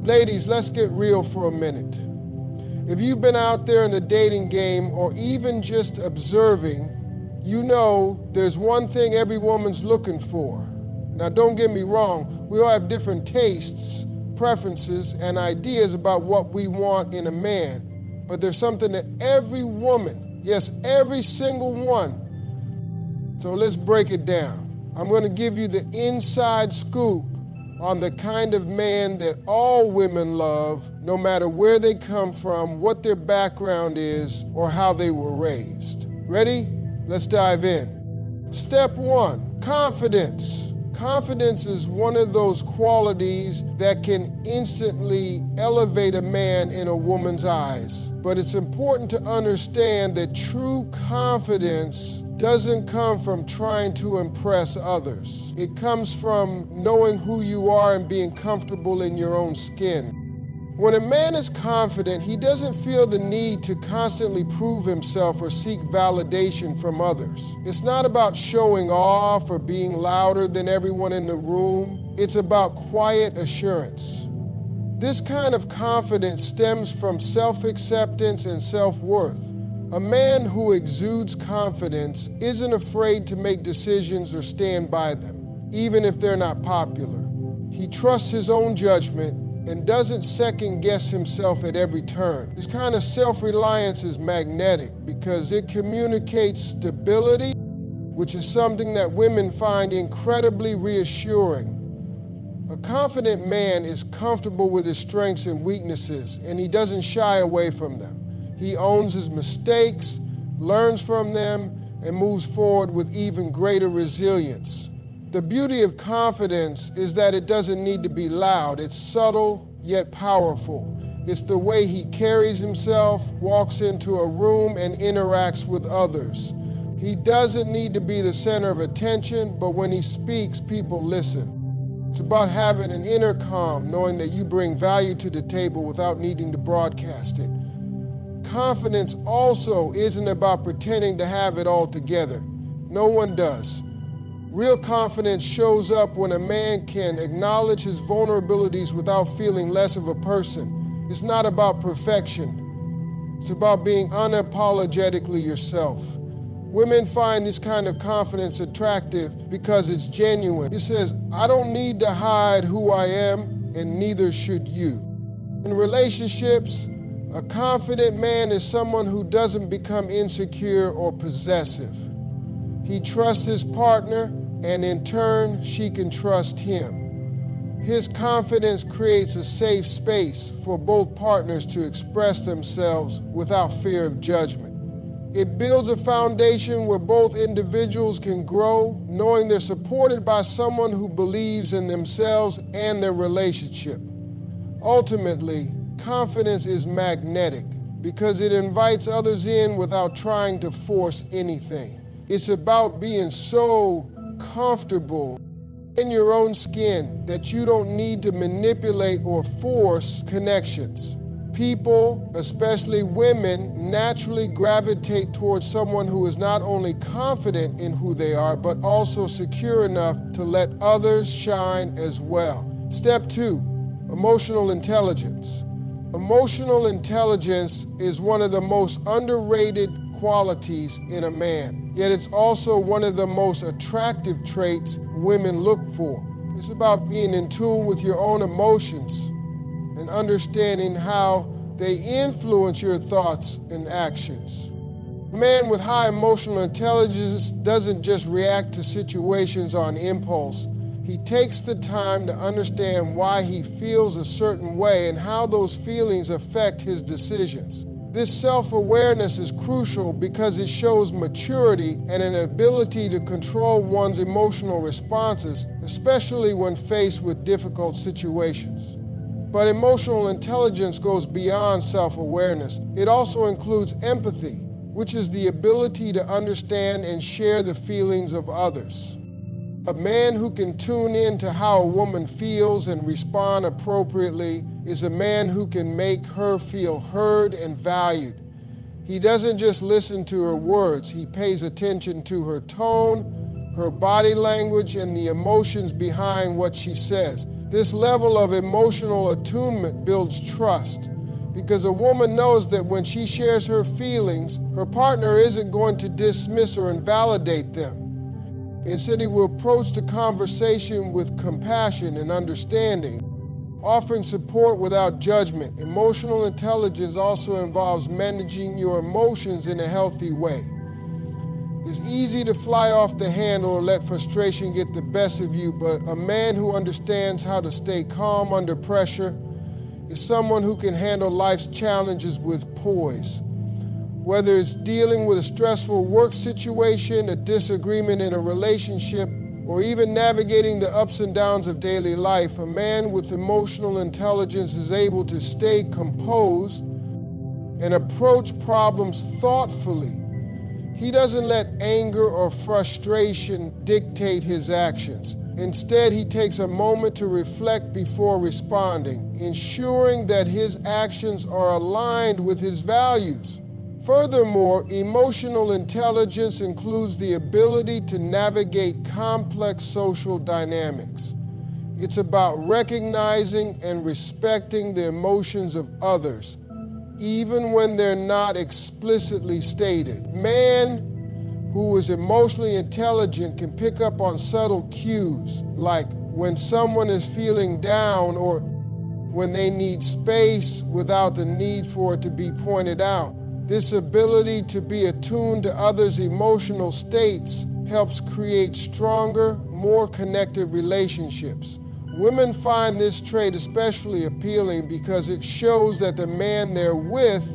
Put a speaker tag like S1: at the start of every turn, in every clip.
S1: Ladies, let's get real for a minute. If you've been out there in the dating game or even just observing, you know there's one thing every woman's looking for. Now, don't get me wrong, we all have different tastes, preferences, and ideas about what we want in a man. But there's something that every woman, yes, every single one. So let's break it down. I'm going to give you the inside scoop on the kind of man that all women love, no matter where they come from, what their background is, or how they were raised. Ready? Let's dive in. Step 1, confidence. Confidence is one of those qualities that can instantly elevate a man in a woman's eyes. But it's important to understand that true confidence doesn't come from trying to impress others. It comes from knowing who you are and being comfortable in your own skin. When a man is confident, he doesn't feel the need to constantly prove himself or seek validation from others. It's not about showing off or being louder than everyone in the room. It's about quiet assurance. This kind of confidence stems from self-acceptance and self-worth. A man who exudes confidence isn't afraid to make decisions or stand by them, even if they're not popular. He trusts his own judgment and doesn't second-guess himself at every turn. This kind of self-reliance is magnetic because it communicates stability, which is something that women find incredibly reassuring. A confident man is comfortable with his strengths and weaknesses, and he doesn't shy away from them. He owns his mistakes, learns from them, and moves forward with even greater resilience. The beauty of confidence is that it doesn't need to be loud. It's subtle, yet powerful. It's the way he carries himself, walks into a room, and interacts with others. He doesn't need to be the center of attention, but when he speaks, people listen. It's about having an inner calm, knowing that you bring value to the table without needing to broadcast it. Confidence also isn't about pretending to have it all together. No one does. Real confidence shows up when a man can acknowledge his vulnerabilities without feeling less of a person. It's not about perfection. It's about being unapologetically yourself. Women find this kind of confidence attractive because it's genuine. It says, I don't need to hide who I am, and neither should you. In relationships, a confident man is someone who doesn't become insecure or possessive. He trusts his partner, and in turn, she can trust him. His confidence creates a safe space for both partners to express themselves without fear of judgment. It builds a foundation where both individuals can grow, knowing they're supported by someone who believes in themselves and their relationship. Ultimately, confidence is magnetic because it invites others in without trying to force anything. It's about being so comfortable in your own skin that you don't need to manipulate or force connections. People, especially women, naturally gravitate towards someone who is not only confident in who they are, but also secure enough to let others shine as well. Step 2, emotional intelligence. Emotional intelligence is one of the most underrated qualities in a man, yet it's also one of the most attractive traits women look for. It's about being in tune with your own emotions and understanding how they influence your thoughts and actions. A man with high emotional intelligence doesn't just react to situations on impulse. He takes the time to understand why he feels a certain way and how those feelings affect his decisions. This self-awareness is crucial because it shows maturity and an ability to control one's emotional responses, especially when faced with difficult situations. But emotional intelligence goes beyond self-awareness. It also includes empathy, which is the ability to understand and share the feelings of others. A man who can tune in to how a woman feels and respond appropriately is a man who can make her feel heard and valued. He doesn't just listen to her words, he pays attention to her tone, her body language, and the emotions behind what she says. This level of emotional attunement builds trust, because a woman knows that when she shares her feelings, her partner isn't going to dismiss or invalidate them. Instead, he will approach the conversation with compassion and understanding, offering support without judgment. Emotional intelligence also involves managing your emotions in a healthy way. It's easy to fly off the handle or let frustration get the best of you, but a man who understands how to stay calm under pressure is someone who can handle life's challenges with poise. Whether it's dealing with a stressful work situation, a disagreement in a relationship, or even navigating the ups and downs of daily life, a man with emotional intelligence is able to stay composed and approach problems thoughtfully. He doesn't let anger or frustration dictate his actions. Instead, he takes a moment to reflect before responding, ensuring that his actions are aligned with his values. Furthermore, emotional intelligence includes the ability to navigate complex social dynamics. It's about recognizing and respecting the emotions of others, even when they're not explicitly stated. Man who is emotionally intelligent can pick up on subtle cues, like when someone is feeling down or when they need space without the need for it to be pointed out. This ability to be attuned to others' emotional states helps create stronger, more connected relationships. Women find this trait especially appealing because it shows that the man they're with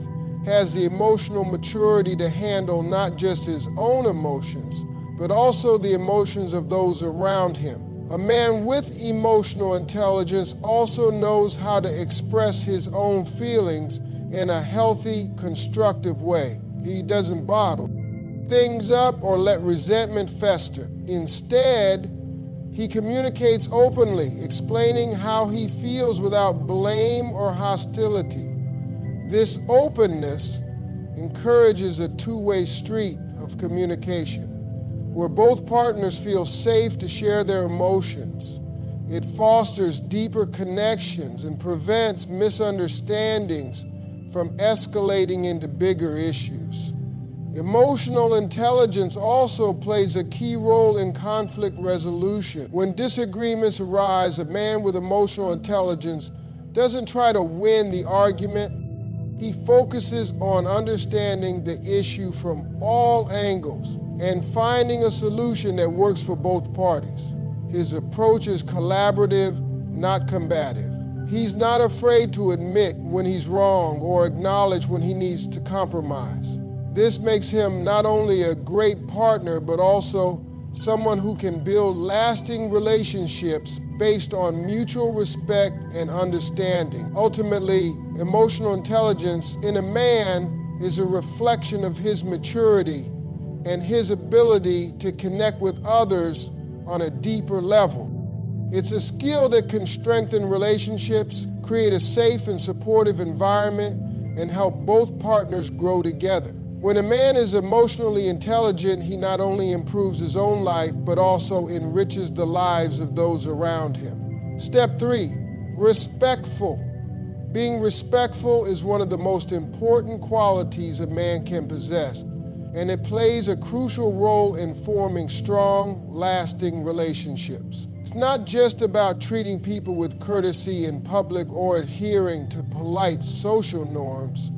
S1: has the emotional maturity to handle not just his own emotions, but also the emotions of those around him. A man with emotional intelligence also knows how to express his own feelings in a healthy, constructive way. He doesn't bottle things up or let resentment fester. Instead, he communicates openly, explaining how he feels without blame or hostility. This openness encourages a two-way street of communication, where both partners feel safe to share their emotions. It fosters deeper connections and prevents misunderstandings from escalating into bigger issues. Emotional intelligence also plays a key role in conflict resolution. When disagreements arise, a man with emotional intelligence doesn't try to win the argument. He focuses on understanding the issue from all angles and finding a solution that works for both parties. His approach is collaborative, not combative. He's not afraid to admit when he's wrong or acknowledge when he needs to compromise. This makes him not only a great partner, but also someone who can build lasting relationships based on mutual respect and understanding. Ultimately, emotional intelligence in a man is a reflection of his maturity and his ability to connect with others on a deeper level. It's a skill that can strengthen relationships, create a safe and supportive environment, and help both partners grow together. When a man is emotionally intelligent, he not only improves his own life, but also enriches the lives of those around him. Step 3, respectful. Being respectful is one of the most important qualities a man can possess, and it plays a crucial role in forming strong, lasting relationships. It's not just about treating people with courtesy in public or adhering to polite social norms.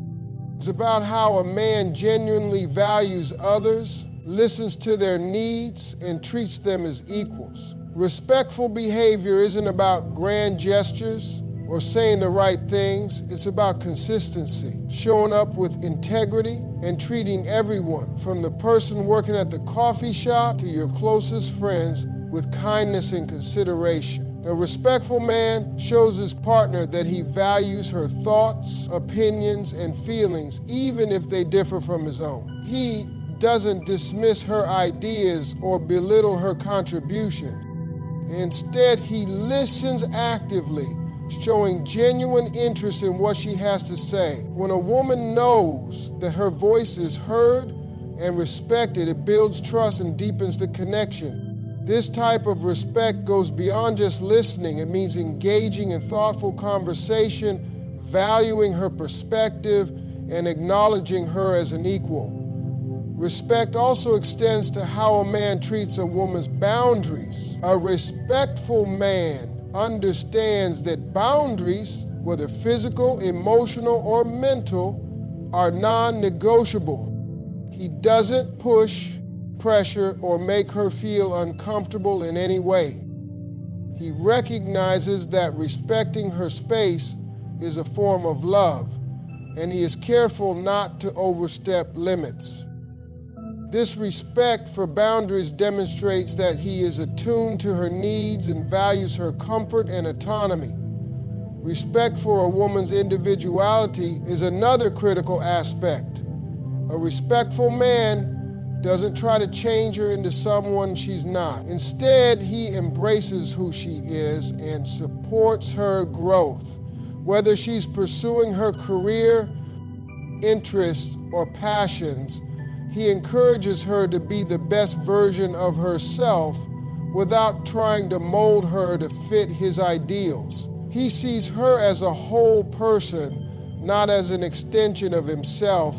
S1: It's about how a man genuinely values others, listens to their needs, and treats them as equals. Respectful behavior isn't about grand gestures or saying the right things. It's about consistency, showing up with integrity, and treating everyone, from the person working at the coffee shop to your closest friends, with kindness and consideration. A respectful man shows his partner that he values her thoughts, opinions, and feelings, even if they differ from his own. He doesn't dismiss her ideas or belittle her contribution. Instead, he listens actively, showing genuine interest in what she has to say. When a woman knows that her voice is heard and respected, it builds trust and deepens the connection. This type of respect goes beyond just listening. It means engaging in thoughtful conversation, valuing her perspective, and acknowledging her as an equal. Respect also extends to how a man treats a woman's boundaries. A respectful man understands that boundaries, whether physical, emotional, or mental, are non-negotiable. He doesn't push, pressure, or make her feel uncomfortable in any way. He recognizes that respecting her space is a form of love, and he is careful not to overstep limits. This respect for boundaries demonstrates that he is attuned to her needs and values her comfort and autonomy. Respect for a woman's individuality is another critical aspect. A respectful man doesn't try to change her into someone she's not. Instead, he embraces who she is and supports her growth. Whether she's pursuing her career, interests, or passions, he encourages her to be the best version of herself without trying to mold her to fit his ideals. He sees her as a whole person, not as an extension of himself,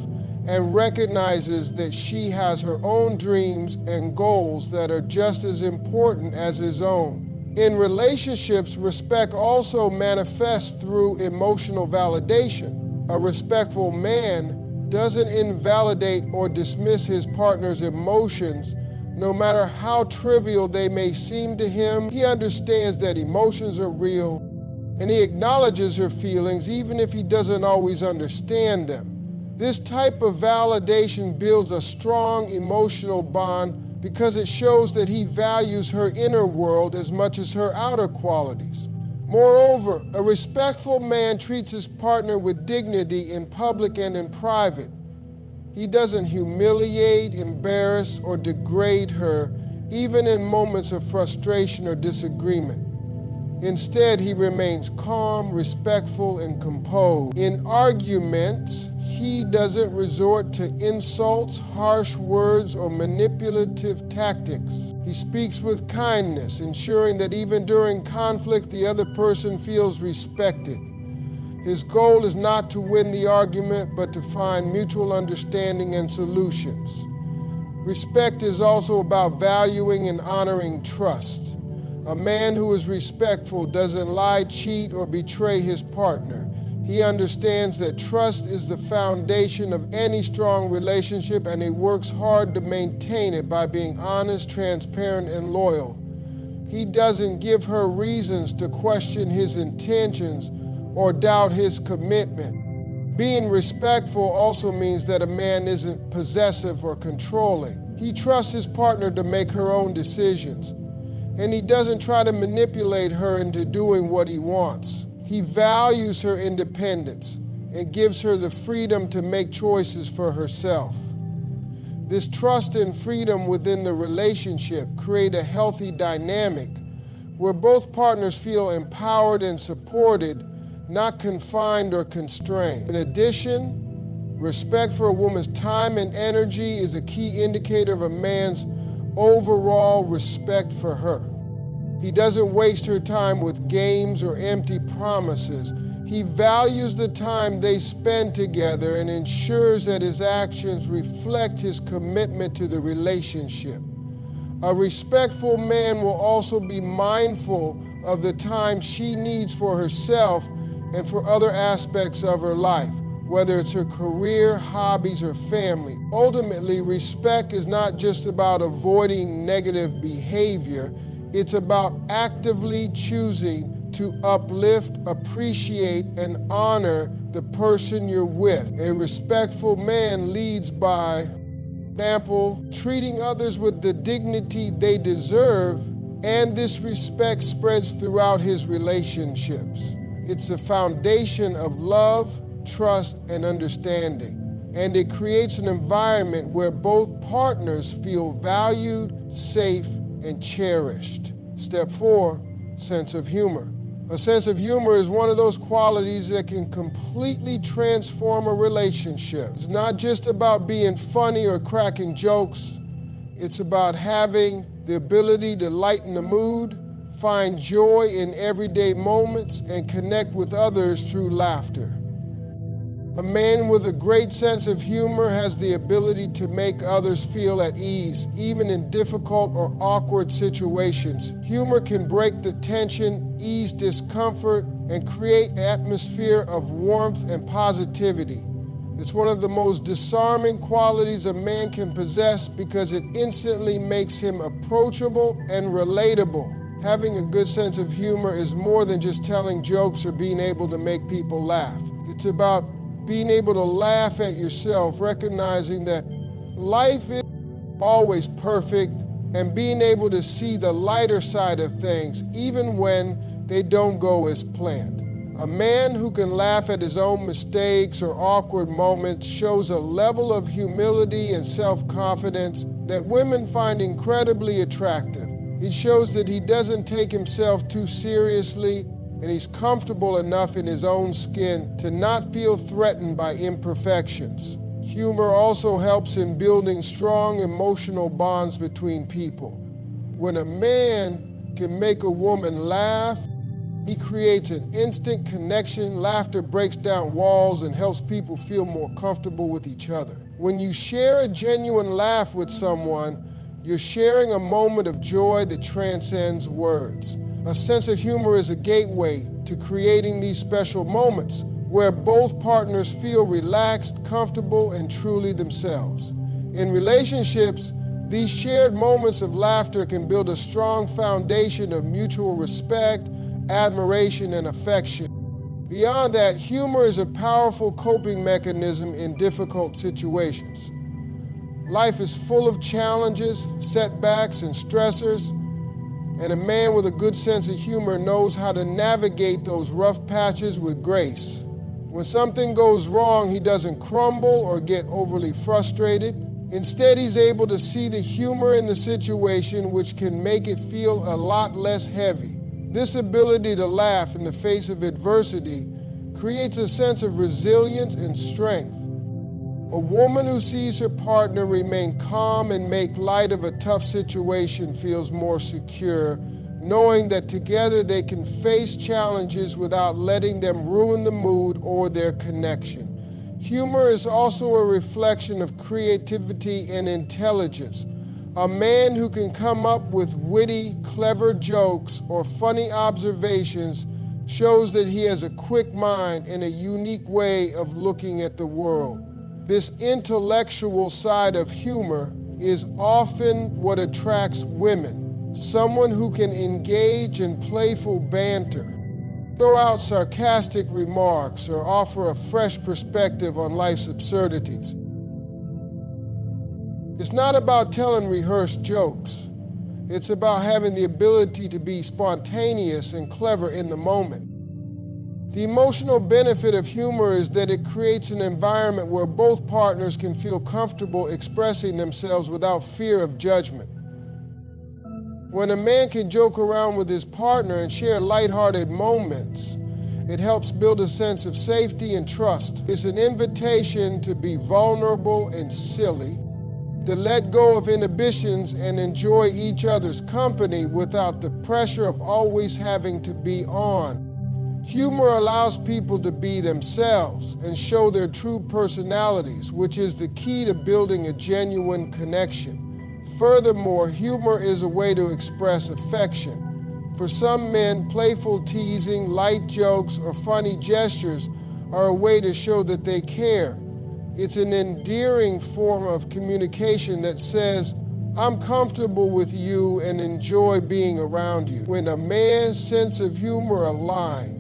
S1: and recognizes that she has her own dreams and goals that are just as important as his own. In relationships, respect also manifests through emotional validation. A respectful man doesn't invalidate or dismiss his partner's emotions, no matter how trivial they may seem to him. He understands that emotions are real, and he acknowledges her feelings even if he doesn't always understand them. This type of validation builds a strong emotional bond because it shows that he values her inner world as much as her outer qualities. Moreover, a respectful man treats his partner with dignity in public and in private. He doesn't humiliate, embarrass, or degrade her, even in moments of frustration or disagreement. Instead, he remains calm, respectful, and composed. In arguments, he doesn't resort to insults, harsh words, or manipulative tactics. He speaks with kindness, ensuring that even during conflict, the other person feels respected. His goal is not to win the argument, but to find mutual understanding and solutions. Respect is also about valuing and honoring trust. A man who is respectful doesn't lie, cheat, or betray his partner. He understands that trust is the foundation of any strong relationship, and he works hard to maintain it by being honest, transparent, and loyal. He doesn't give her reasons to question his intentions or doubt his commitment. Being respectful also means that a man isn't possessive or controlling. He trusts his partner to make her own decisions, and he doesn't try to manipulate her into doing what he wants. He values her independence and gives her the freedom to make choices for herself. This trust and freedom within the relationship create a healthy dynamic where both partners feel empowered and supported, not confined or constrained. In addition, respect for a woman's time and energy is a key indicator of a man's overall respect for her. He doesn't waste her time with games or empty promises. He values the time they spend together and ensures that his actions reflect his commitment to the relationship. A respectful man will also be mindful of the time she needs for herself and for other aspects of her life, whether it's her career, hobbies, or family. Ultimately, respect is not just about avoiding negative behavior. It's about actively choosing to uplift, appreciate, and honor the person you're with. A respectful man leads by example, treating others with the dignity they deserve, and this respect spreads throughout his relationships. It's a foundation of love, trust, and understanding, and it creates an environment where both partners feel valued, safe, and cherished. Step 4, sense of humor. A sense of humor is one of those qualities that can completely transform a relationship. It's not just about being funny or cracking jokes. It's about having the ability to lighten the mood, find joy in everyday moments, and connect with others through laughter. A man with a great sense of humor has the ability to make others feel at ease, even in difficult or awkward situations. Humor can break the tension, ease discomfort, and create an atmosphere of warmth and positivity. It's one of the most disarming qualities a man can possess because it instantly makes him approachable and relatable. Having a good sense of humor is more than just telling jokes or being able to make people laugh. It's about being able to laugh at yourself, recognizing that life is always perfect, and being able to see the lighter side of things, even when they don't go as planned. A man who can laugh at his own mistakes or awkward moments shows a level of humility and self-confidence that women find incredibly attractive. He shows that he doesn't take himself too seriously, and he's comfortable enough in his own skin to not feel threatened by imperfections. Humor also helps in building strong emotional bonds between people. When a man can make a woman laugh, he creates an instant connection. Laughter breaks down walls and helps people feel more comfortable with each other. When you share a genuine laugh with someone, you're sharing a moment of joy that transcends words. A sense of humor is a gateway to creating these special moments where both partners feel relaxed, comfortable, and truly themselves. In relationships, these shared moments of laughter can build a strong foundation of mutual respect, admiration, and affection. Beyond that, humor is a powerful coping mechanism in difficult situations. Life is full of challenges, setbacks, and stressors, and a man with a good sense of humor knows how to navigate those rough patches with grace. When something goes wrong, he doesn't crumble or get overly frustrated. Instead, he's able to see the humor in the situation, which can make it feel a lot less heavy. This ability to laugh in the face of adversity creates a sense of resilience and strength. A woman who sees her partner remain calm and make light of a tough situation feels more secure, knowing that together they can face challenges without letting them ruin the mood or their connection. Humor is also a reflection of creativity and intelligence. A man who can come up with witty, clever jokes or funny observations shows that he has a quick mind and a unique way of looking at the world. This intellectual side of humor is often what attracts women. Someone who can engage in playful banter, throw out sarcastic remarks, or offer a fresh perspective on life's absurdities. It's not about telling rehearsed jokes. It's about having the ability to be spontaneous and clever in the moment. The emotional benefit of humor is that it creates an environment where both partners can feel comfortable expressing themselves without fear of judgment. When a man can joke around with his partner and share lighthearted moments, it helps build a sense of safety and trust. It's an invitation to be vulnerable and silly, to let go of inhibitions and enjoy each other's company without the pressure of always having to be on. Humor allows people to be themselves and show their true personalities, which is the key to building a genuine connection. Furthermore, humor is a way to express affection. For some men, playful teasing, light jokes, or funny gestures are a way to show that they care. It's an endearing form of communication that says, "I'm comfortable with you and enjoy being around you." When a man's sense of humor aligns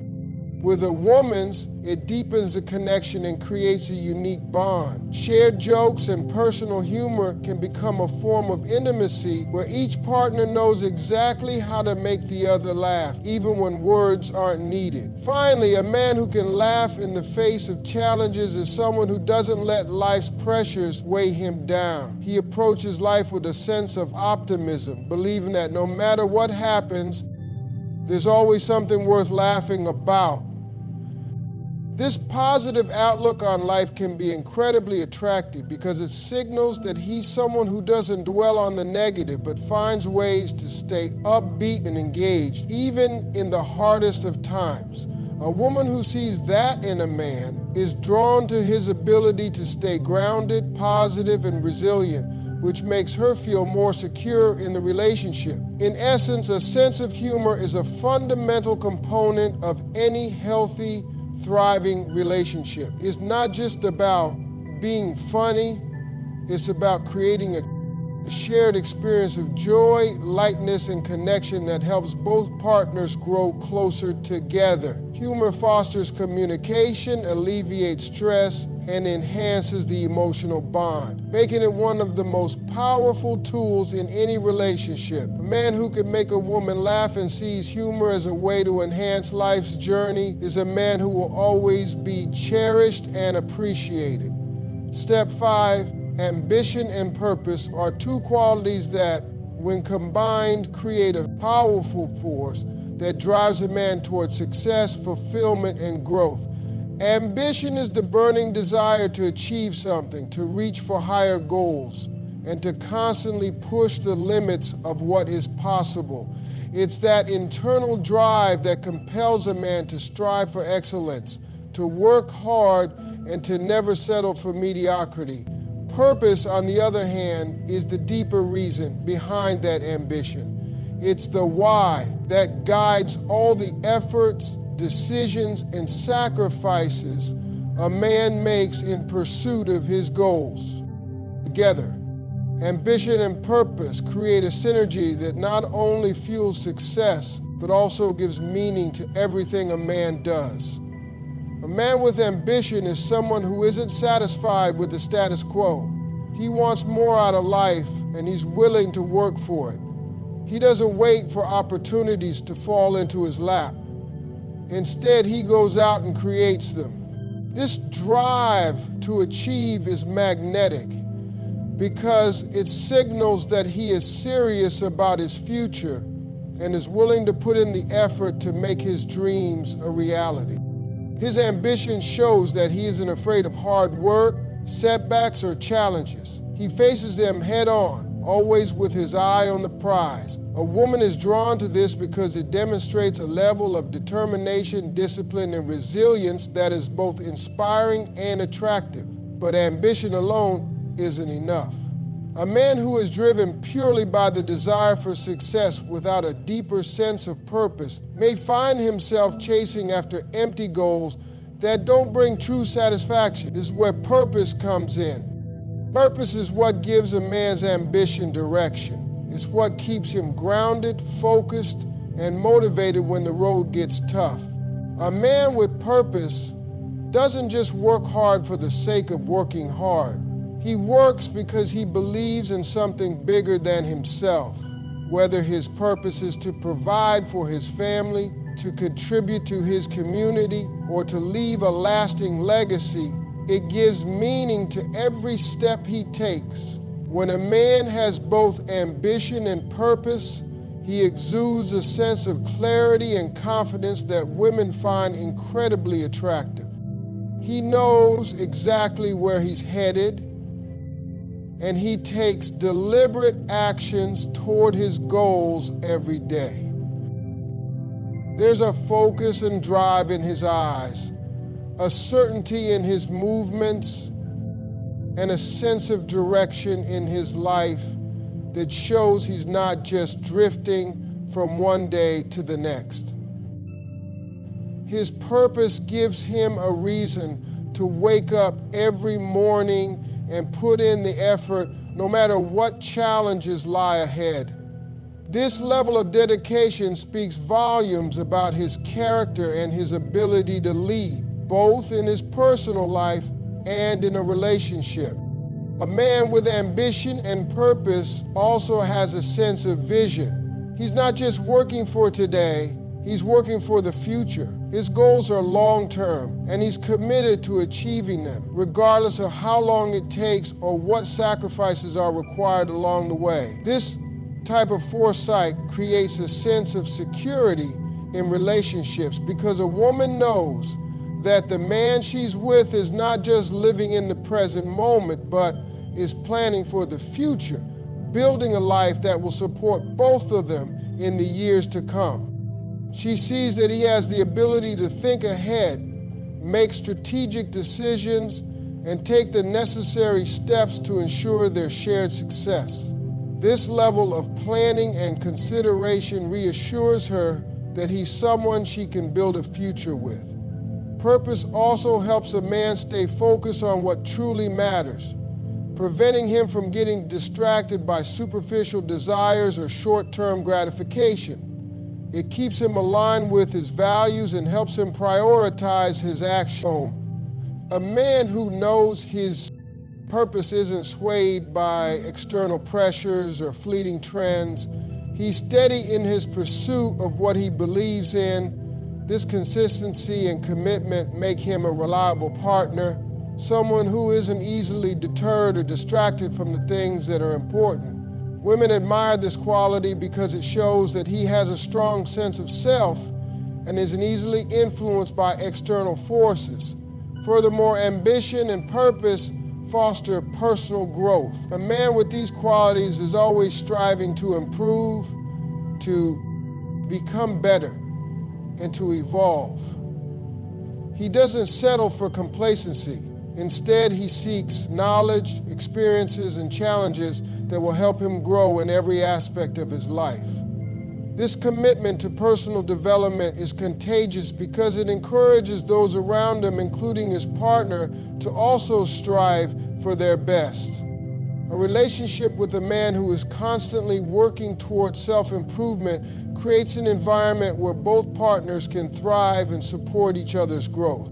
S1: with a woman's, it deepens the connection and creates a unique bond. Shared jokes and personal humor can become a form of intimacy where each partner knows exactly how to make the other laugh, even when words aren't needed. Finally, a man who can laugh in the face of challenges is someone who doesn't let life's pressures weigh him down. He approaches life with a sense of optimism, believing that no matter what happens, there's always something worth laughing about. This positive outlook on life can be incredibly attractive because it signals that he's someone who doesn't dwell on the negative but finds ways to stay upbeat and engaged, even in the hardest of times. A woman who sees that in a man is drawn to his ability to stay grounded, positive, and resilient, which makes her feel more secure in the relationship. In essence, a sense of humor is a fundamental component of any healthy, thriving relationship. It's not just about being funny, it's about creating a shared experience of joy, lightness, and connection that helps both partners grow closer together. Humor fosters communication, alleviates stress, and enhances the emotional bond, making it one of the most powerful tools in any relationship. A man who can make a woman laugh and sees humor as a way to enhance life's journey is a man who will always be cherished and appreciated. Step 5, ambition and purpose are two qualities that, when combined, create a powerful force that drives a man towards success, fulfillment, and growth. Ambition is the burning desire to achieve something, to reach for higher goals, and to constantly push the limits of what is possible. It's that internal drive that compels a man to strive for excellence, to work hard, and to never settle for mediocrity. Purpose, on the other hand, is the deeper reason behind that ambition. It's the why that guides all the efforts, decisions, and sacrifices a man makes in pursuit of his goals. Together, ambition and purpose create a synergy that not only fuels success, but also gives meaning to everything a man does. A man with ambition is someone who isn't satisfied with the status quo. He wants more out of life, and he's willing to work for it. He doesn't wait for opportunities to fall into his lap. Instead, he goes out and creates them. This drive to achieve is magnetic because it signals that he is serious about his future and is willing to put in the effort to make his dreams a reality. His ambition shows that he isn't afraid of hard work, setbacks, or challenges. He faces them head on, always with his eye on the prize. A woman is drawn to this because it demonstrates a level of determination, discipline, and resilience that is both inspiring and attractive. But ambition alone isn't enough. A man who is driven purely by the desire for success without a deeper sense of purpose may find himself chasing after empty goals that don't bring true satisfaction. This is where purpose comes in. Purpose is what gives a man's ambition direction. It's what keeps him grounded, focused, and motivated when the road gets tough. A man with purpose doesn't just work hard for the sake of working hard. He works because he believes in something bigger than himself. Whether his purpose is to provide for his family, to contribute to his community, or to leave a lasting legacy, it gives meaning to every step he takes. When a man has both ambition and purpose, he exudes a sense of clarity and confidence that women find incredibly attractive. He knows exactly where he's headed, and he takes deliberate actions toward his goals every day. There's a focus and drive in his eyes, a certainty in his movements, and a sense of direction in his life that shows he's not just drifting from one day to the next. His purpose gives him a reason to wake up every morning and put in the effort no matter what challenges lie ahead. This level of dedication speaks volumes about his character and his ability to lead, both in his personal life and in a relationship. A man with ambition and purpose also has a sense of vision. He's not just working for today, he's working for the future. His goals are long-term, and he's committed to achieving them, regardless of how long it takes or what sacrifices are required along the way. This type of foresight creates a sense of security in relationships because a woman knows that the man she's with is not just living in the present moment, but is planning for the future, building a life that will support both of them in the years to come. She sees that he has the ability to think ahead, make strategic decisions, and take the necessary steps to ensure their shared success. This level of planning and consideration reassures her that he's someone she can build a future with. Purpose also helps a man stay focused on what truly matters, preventing him from getting distracted by superficial desires or short-term gratification. It keeps him aligned with his values and helps him prioritize his action. A man who knows his purpose isn't swayed by external pressures or fleeting trends. He's steady in his pursuit of what he believes in. This consistency and commitment make him a reliable partner, someone who isn't easily deterred or distracted from the things that are important. Women admire this quality because it shows that he has a strong sense of self and isn't easily influenced by external forces. Furthermore, ambition and purpose foster personal growth. A man with these qualities is always striving to improve, to become better, and to evolve. He doesn't settle for complacency. Instead, he seeks knowledge, experiences, and challenges that will help him grow in every aspect of his life. This commitment to personal development is contagious because it encourages those around him, including his partner, to also strive for their best. A relationship with a man who is constantly working towards self-improvement creates an environment where both partners can thrive and support each other's growth.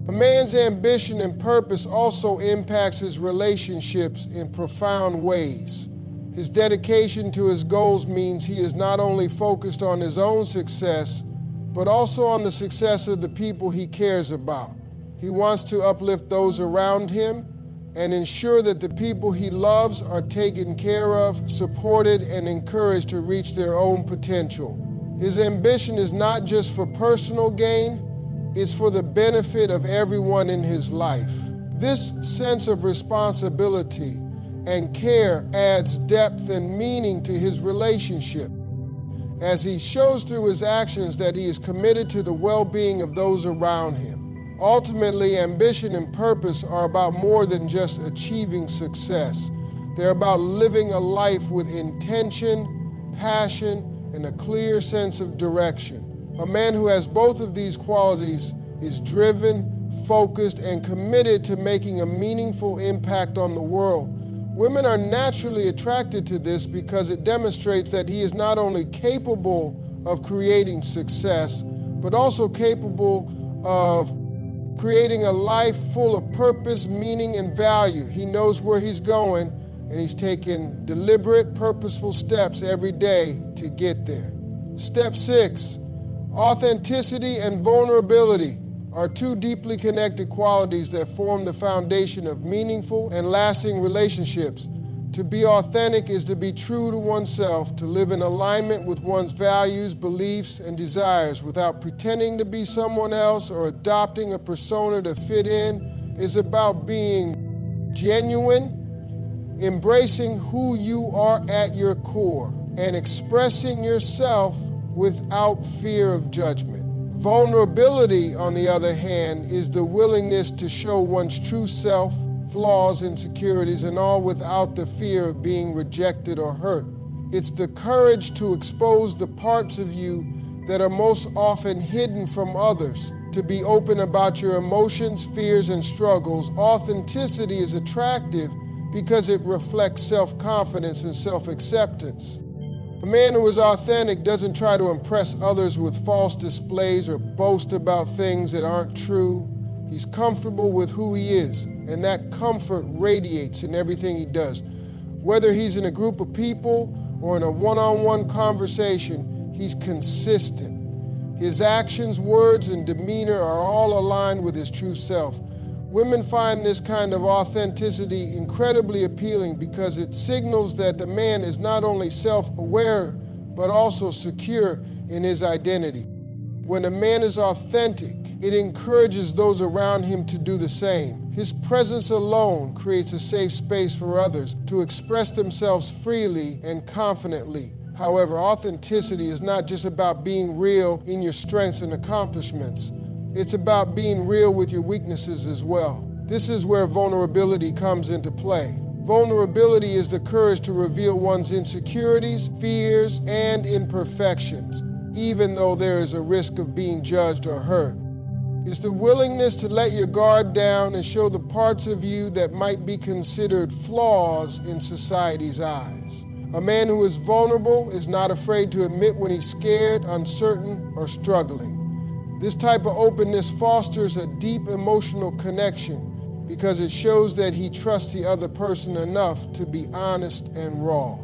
S1: A man's ambition and purpose also impacts his relationships in profound ways. His dedication to his goals means he is not only focused on his own success, but also on the success of the people he cares about. He wants to uplift those around him and ensure that the people he loves are taken care of, supported, and encouraged to reach their own potential. His ambition is not just for personal gain, it's for the benefit of everyone in his life. This sense of responsibility and care adds depth and meaning to his relationship, as he shows through his actions that he is committed to the well-being of those around him. Ultimately, ambition and purpose are about more than just achieving success. They're about living a life with intention, passion, and a clear sense of direction. A man who has both of these qualities is driven, focused, and committed to making a meaningful impact on the world. Women are naturally attracted to this because it demonstrates that he is not only capable of creating success, but also capable of creating a life full of purpose, meaning, and value. He knows where he's going, and he's taking deliberate, purposeful steps every day to get there. Step 6, authenticity and vulnerability are two deeply connected qualities that form the foundation of meaningful and lasting relationships. To be authentic is to be true to oneself, to live in alignment with one's values, beliefs, and desires without pretending to be someone else or adopting a persona to fit in. Is about being genuine, embracing who you are at your core, and expressing yourself without fear of judgment. Vulnerability, on the other hand, is the willingness to show one's true self, flaws, insecurities, and all without the fear of being rejected or hurt. It's the courage to expose the parts of you that are most often hidden from others, to be open about your emotions, fears, and struggles. Authenticity is attractive because it reflects self-confidence and self-acceptance. A man who is authentic doesn't try to impress others with false displays or boast about things that aren't true. He's comfortable with who he is, and that comfort radiates in everything he does. Whether he's in a group of people or in a one-on-one conversation, he's consistent. His actions, words, and demeanor are all aligned with his true self. Women find this kind of authenticity incredibly appealing because it signals that the man is not only self-aware, but also secure in his identity. When a man is authentic, it encourages those around him to do the same. His presence alone creates a safe space for others to express themselves freely and confidently. However, authenticity is not just about being real in your strengths and accomplishments. It's about being real with your weaknesses as well. This is where vulnerability comes into play. Vulnerability is the courage to reveal one's insecurities, fears, and imperfections, even though there is a risk of being judged or hurt. It's the willingness to let your guard down and show the parts of you that might be considered flaws in society's eyes. A man who is vulnerable is not afraid to admit when he's scared, uncertain, or struggling. This type of openness fosters a deep emotional connection because it shows that he trusts the other person enough to be honest and raw.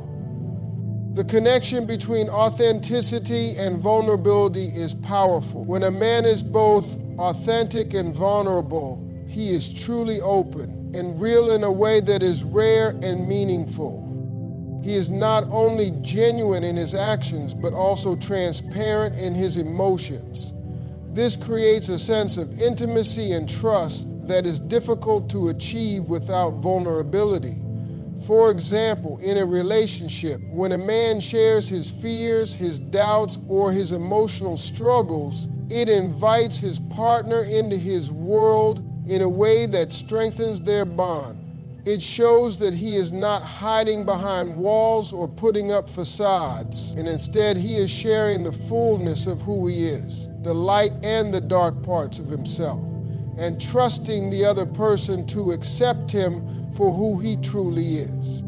S1: The connection between authenticity and vulnerability is powerful. When a man is both authentic and vulnerable, he is truly open and real in a way that is rare and meaningful. He is not only genuine in his actions, but also transparent in his emotions. This creates a sense of intimacy and trust that is difficult to achieve without vulnerability. For example, in a relationship, when a man shares his fears, his doubts, or his emotional struggles, it invites his partner into his world in a way that strengthens their bond. It shows that he is not hiding behind walls or putting up facades, and instead he is sharing the fullness of who he is, the light and the dark parts of himself, and trusting the other person to accept him for who he truly is.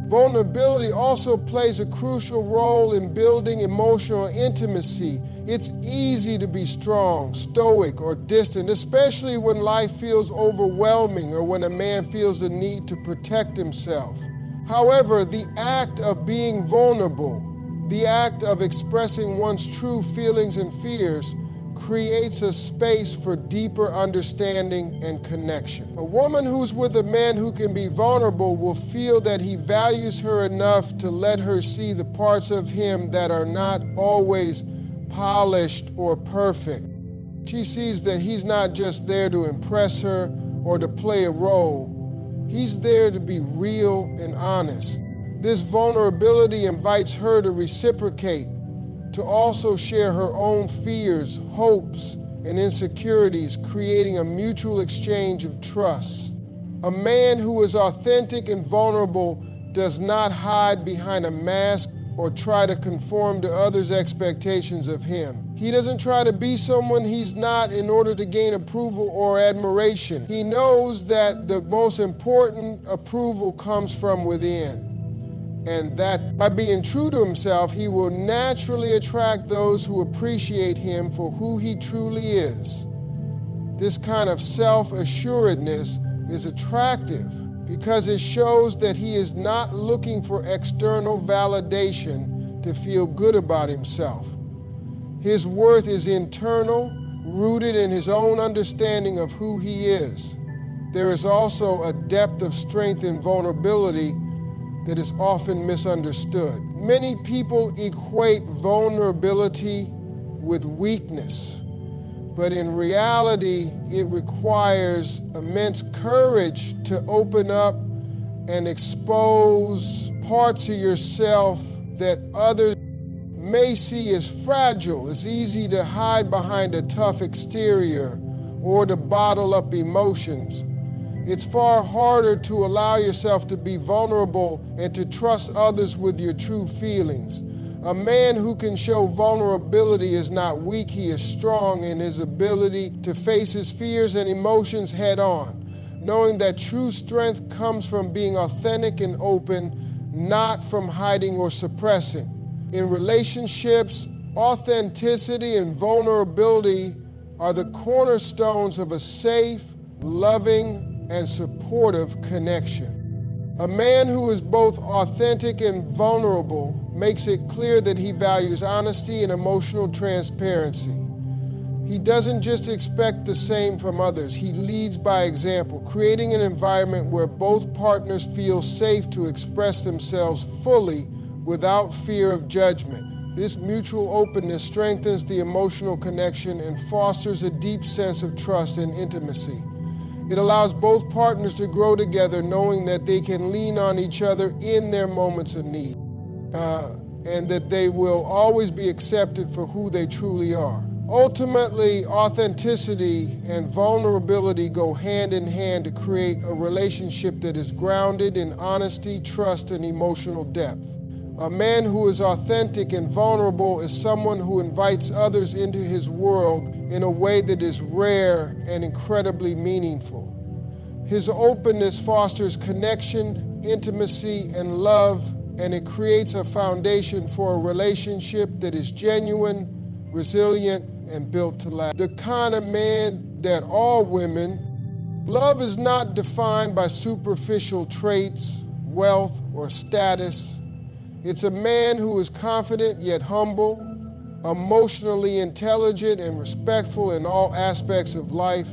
S1: Vulnerability also plays a crucial role in building emotional intimacy. It's easy to be strong, stoic, or distant, especially when life feels overwhelming or when a man feels the need to protect himself. However, the act of being vulnerable, the act of expressing one's true feelings and fears, creates a space for deeper understanding and connection. A woman who's with a man who can be vulnerable will feel that he values her enough to let her see the parts of him that are not always polished or perfect. She sees that he's not just there to impress her or to play a role. He's there to be real and honest. This vulnerability invites her to reciprocate, to also share her own fears, hopes, and insecurities, creating a mutual exchange of trust. A man who is authentic and vulnerable does not hide behind a mask or try to conform to others' expectations of him. He doesn't try to be someone he's not in order to gain approval or admiration. He knows that the most important approval comes from within, and that by being true to himself, he will naturally attract those who appreciate him for who he truly is. This kind of self-assuredness is attractive because it shows that he is not looking for external validation to feel good about himself. His worth is internal, rooted in his own understanding of who he is. There is also a depth of strength and vulnerability that is often misunderstood. Many people equate vulnerability with weakness, but in reality, it requires immense courage to open up and expose parts of yourself that others may see as fragile. It's easy to hide behind a tough exterior or to bottle up emotions. It's far harder to allow yourself to be vulnerable and to trust others with your true feelings. A man who can show vulnerability is not weak, he is strong in his ability to face his fears and emotions head on, knowing that true strength comes from being authentic and open, not from hiding or suppressing. In relationships, authenticity and vulnerability are the cornerstones of a safe, loving, and supportive connection. A man who is both authentic and vulnerable makes it clear that he values honesty and emotional transparency. He doesn't just expect the same from others. He leads by example, creating an environment where both partners feel safe to express themselves fully without fear of judgment. This mutual openness strengthens the emotional connection and fosters a deep sense of trust and intimacy. It allows both partners to grow together knowing that they can lean on each other in their moments of need, and that they will always be accepted for who they truly are. Ultimately, authenticity and vulnerability go hand in hand to create a relationship that is grounded in honesty, trust, and emotional depth. A man who is authentic and vulnerable is someone who invites others into his world in a way that is rare and incredibly meaningful. His openness fosters connection, intimacy, and love, and it creates a foundation for a relationship that is genuine, resilient, and built to last. The kind of man that all women love is not defined by superficial traits, wealth, or status. It's a man who is confident yet humble, emotionally intelligent and respectful in all aspects of life.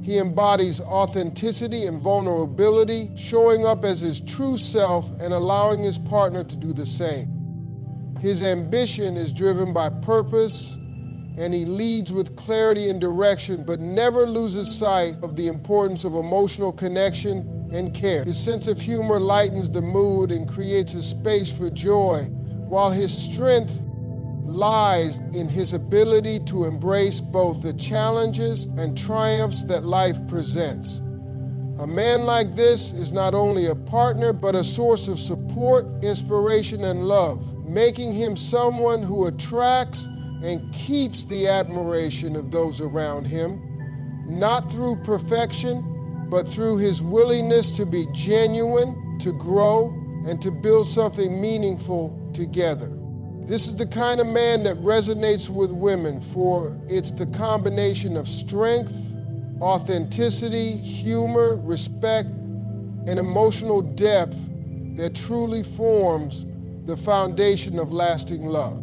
S1: He embodies authenticity and vulnerability, showing up as his true self and allowing his partner to do the same. His ambition is driven by purpose, and he leads with clarity and direction, but never loses sight of the importance of emotional connection and care. His sense of humor lightens the mood and creates a space for joy, while his strength lies in his ability to embrace both the challenges and triumphs that life presents. A man like this is not only a partner, but a source of support, inspiration, and love, making him someone who attracts and keeps the admiration of those around him, not through perfection, but through his willingness to be genuine, to grow, and to build something meaningful together. This is the kind of man that resonates with women, for it's the combination of strength, authenticity, humor, respect, and emotional depth that truly forms the foundation of lasting love.